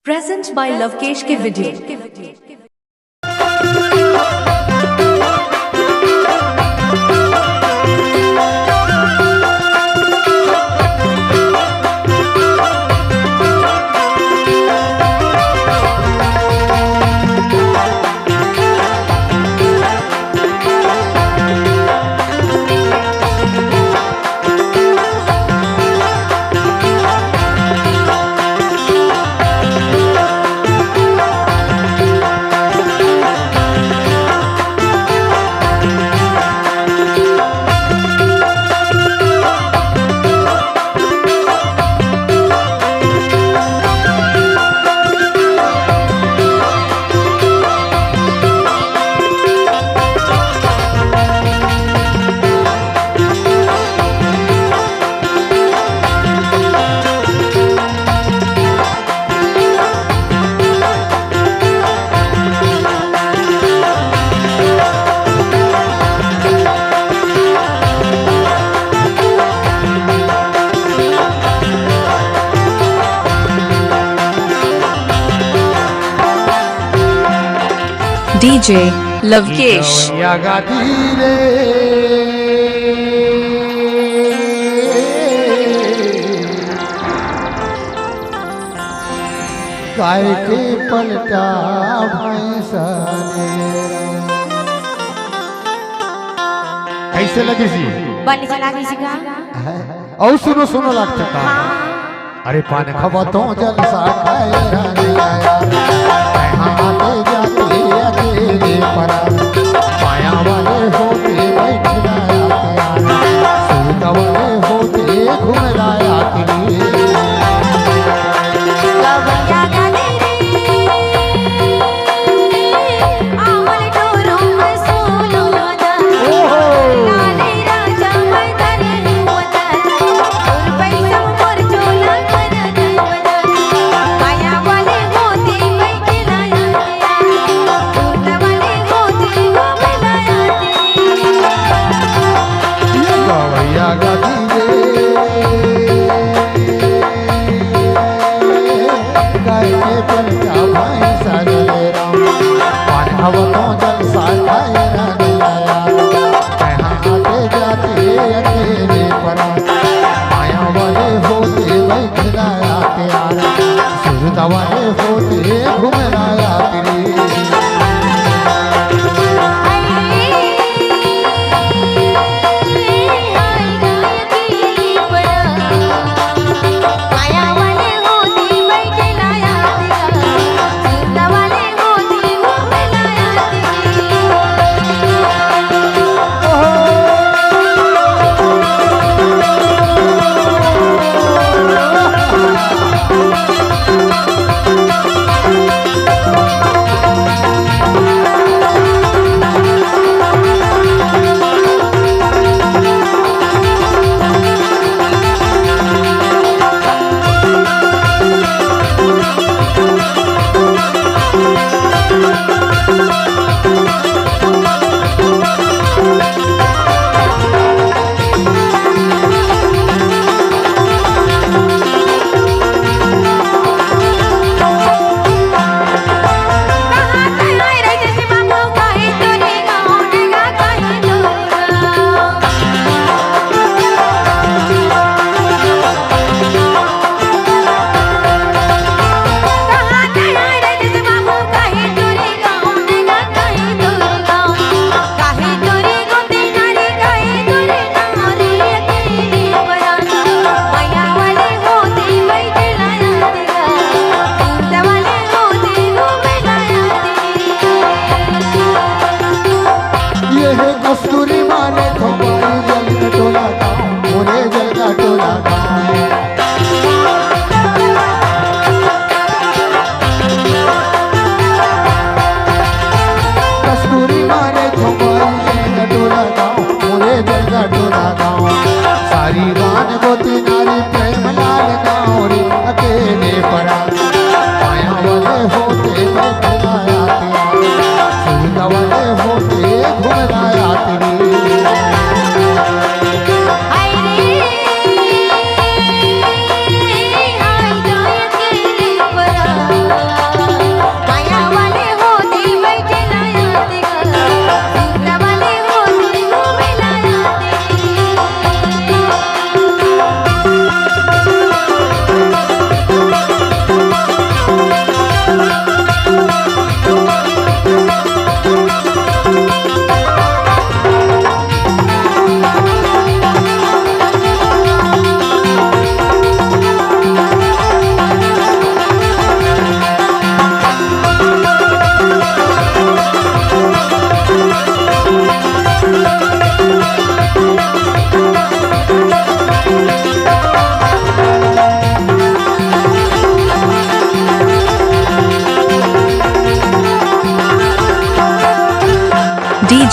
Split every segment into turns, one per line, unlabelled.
Present by Lovekesh के video. DJ Lovekesh
गाय के पलटा भैंसने कैसे लगी सी
बनी चला किसी का
और सुनो सुनो लगता का अरे पान खबा तो जलसा खाए रानी आया आते जाते अकेले परा माया वाले होते बैठना सूता वाले होते घुमलाया वाले होते घुमलाया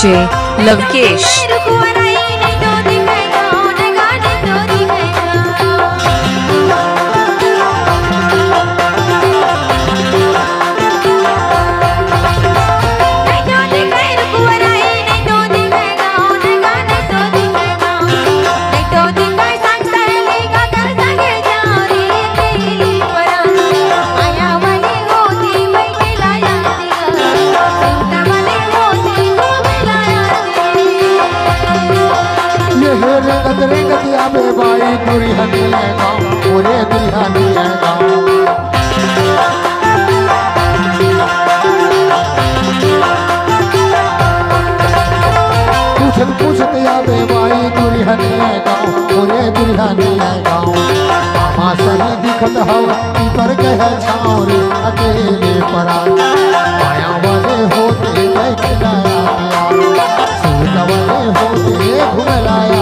DJ Lavkesh.
बाई दुल्हन गाँव पूरे दुल्हन गाँव पूछत आवे बाई दुल्हन गाँव पूरे दुल्हन गाँव मामा सही दिखत हो पर कह छाँव रे अकेले परा माया वाले होते बैठलाया सूत वाले होते घुमलाया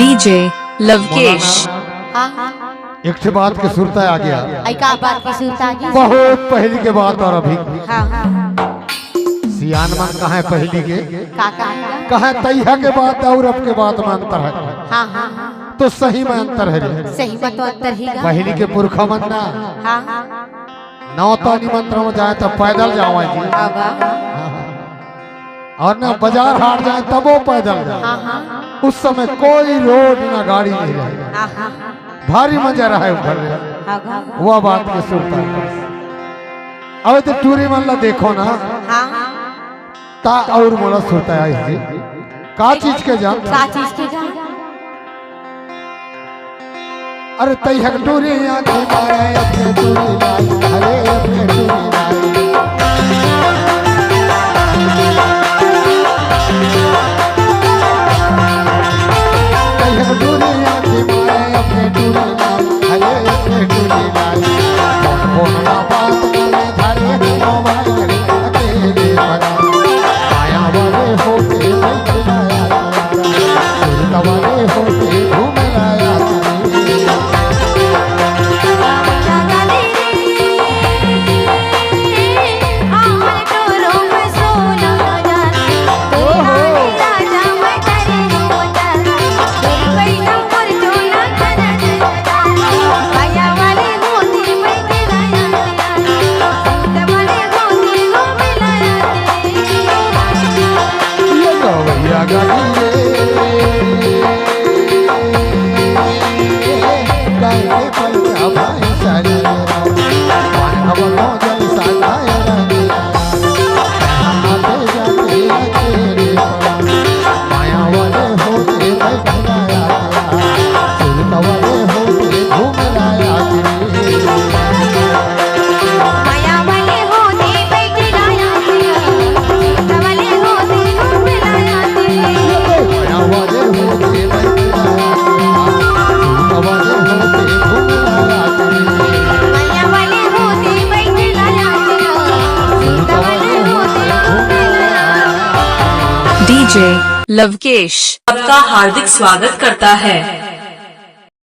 DJ Lavkesh.
एक ठे बात के सुरता आ गया
का बात की सुरता आ गई
बहुत पहली के बात और अभी
हाँ
सियान मन कहा है पहली के
काका
कहा तैया के बात और अब के बात में अंतर है
हाँ हाँ
तो सही में अंतर है
सही बात तो अंतर ही
पहली के पुरखा मन ना
हाँ
नौता निमंत्रण में जाए तो पैदल जाओ जी और ना बाजार हाट जाए तब वो पैदल जाए उस समय कोई रोड ना गाड़ी नहीं रहे भारी मजा रहा है उधर वह बात के सुनता अब तो टूरी मल्ला देखो ना ता और मोला सुनता है जी का चीज के जान अरे तई हक टूरी आंखें मारे अपने टूरी लाई अरे अपने टूरी लाई
DJ Lavkesh आपका हार्दिक स्वागत करता है।